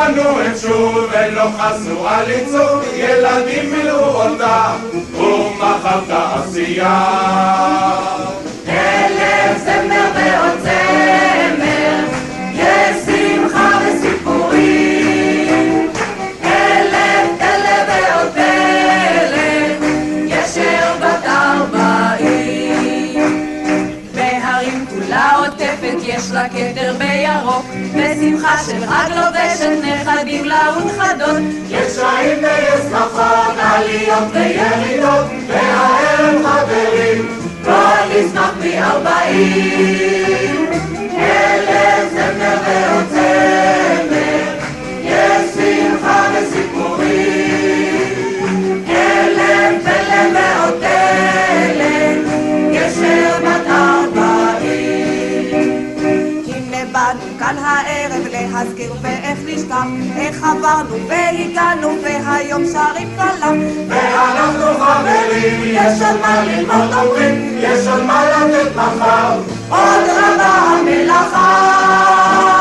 בנו הם שוב ולא חסו על ייצור, ילדים מילאו אותה ומחר תעשייה. אלף זמר ועוד זמר, יש שמחה וסיפורים. אלף תלה ועוד תלה, גשר בת 40. בהרים כולה עוטפת יש לה כתר בירוק, ושמחה של חג לובשת נכדים לה ונכדות. יש שעים ויש שמחות, עליות וירידות, והערב חברים כל נשמח מ40. אלף זמר ועוד זמר, יש שמחה וסיפורים. אלף תלה ועוד תלה, גשר בת 40. הנה באנו כאן הערב להזכיר ואיך נשכח, איך עברנו והגענו והיום שרים כלה. ואנחנו חברים, יש על מה ללמוד אומרים, יש על מה לתת מחר, עוד רבה המלאכה.